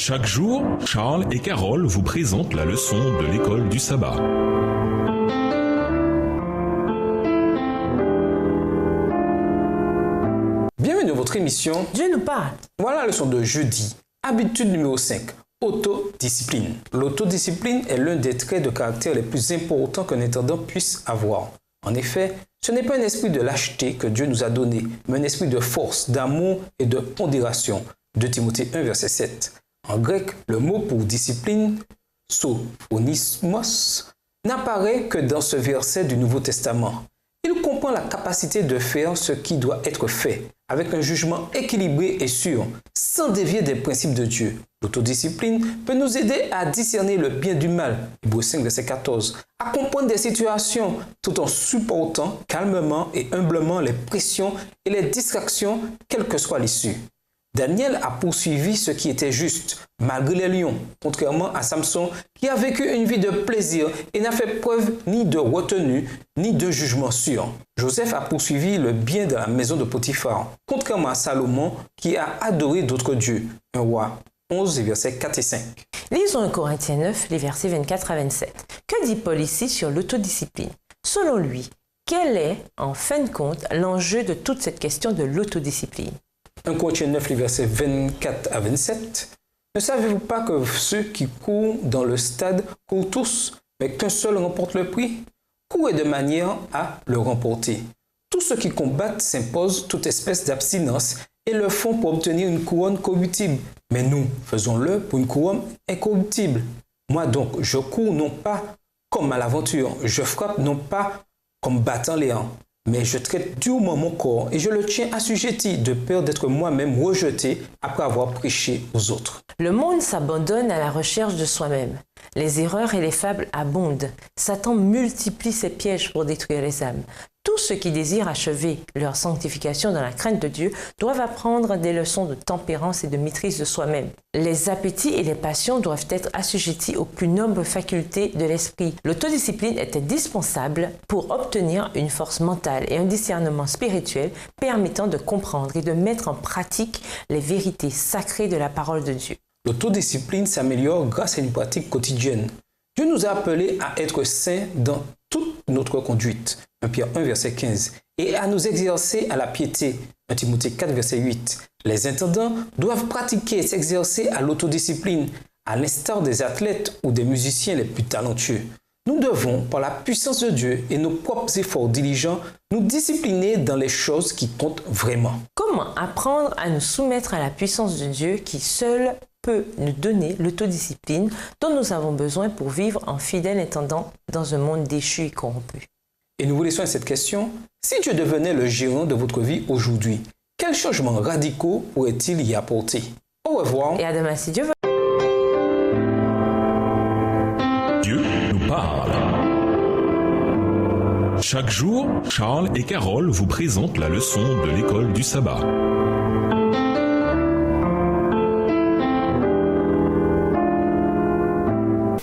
Chaque jour, Charles et Carole vous présentent la leçon de l'école du sabbat. Bienvenue dans votre émission Dieu nous parle. Voilà la leçon de jeudi. Habitude numéro 5. Autodiscipline. L'autodiscipline est l'un des traits de caractère les plus importants qu'un intendant puisse avoir. En effet, ce n'est pas un esprit de lâcheté que Dieu nous a donné, mais un esprit de force, d'amour et de pondération. 2 Timothée 1, verset 7. En grec, le mot pour discipline, sophonismos, n'apparaît que dans ce verset du Nouveau Testament. Il comprend la capacité de faire ce qui doit être fait, avec un jugement équilibré et sûr, sans dévier des principes de Dieu. L'autodiscipline peut nous aider à discerner le bien du mal, Hébreux 5, verset 14, à comprendre des situations tout en supportant calmement et humblement les pressions et les distractions, quelle que soit l'issue. Daniel a poursuivi ce qui était juste, malgré les lions, contrairement à Samson qui a vécu une vie de plaisir et n'a fait preuve ni de retenue, ni de jugement sûr. Joseph a poursuivi le bien de la maison de Potiphar, contrairement à Salomon qui a adoré d'autres dieux. 1 Roi 11, versets 4 et 5. Lisons 1 Corinthiens 9, les versets 24 à 27. Que dit Paul ici sur l'autodiscipline? Selon lui, quel est, en fin de compte, l'enjeu de toute cette question de l'autodiscipline? 1 Corinthiens 9, les versets 24 à 27. Ne savez-vous pas que ceux qui courent dans le stade courent tous, mais qu'un seul remporte le prix? Courez de manière à le remporter. Tous ceux qui combattent s'imposent toute espèce d'abstinence et le font pour obtenir une couronne corruptible. Mais nous, faisons-le pour une couronne incorruptible. Moi donc, je cours non pas comme à l'aventure, je frappe non pas comme battant Léon, mais je traite durement mon corps et je le tiens assujetti de peur d'être moi-même rejeté après avoir prêché aux autres. Le monde s'abandonne à la recherche de soi-même. Les erreurs et les fables abondent. Satan multiplie ses pièges pour détruire les âmes. Tous ceux qui désirent achever leur sanctification dans la crainte de Dieu doivent apprendre des leçons de tempérance et de maîtrise de soi-même. Les appétits et les passions doivent être assujettis aux plus nobles facultés de l'esprit. L'autodiscipline est indispensable pour obtenir une force mentale et un discernement spirituel permettant de comprendre et de mettre en pratique les vérités sacrées de la parole de Dieu. L'autodiscipline s'améliore grâce à une pratique quotidienne. Dieu nous a appelés à être saints dans toute notre conduite, 1 Pierre 1, verset 15, et à nous exercer à la piété, 1 Timothée 4, verset 8. Les intendants doivent pratiquer et s'exercer à l'autodiscipline, à l'instar des athlètes ou des musiciens les plus talentueux. Nous devons, par la puissance de Dieu et nos propres efforts diligents, nous discipliner dans les choses qui comptent vraiment. Comment apprendre à nous soumettre à la puissance de Dieu qui seul peut nous donner l'autodiscipline dont nous avons besoin pour vivre en fidèle intendant dans un monde déchu et corrompu? Et nous vous laissons à cette question. Si Dieu devenait le gérant de votre vie aujourd'hui, quels changements radicaux pourrait-il y apporter? Au revoir. Et à demain si Dieu veut. Dieu nous parle. Chaque jour, Charles et Carole vous présentent la leçon de l'école du sabbat.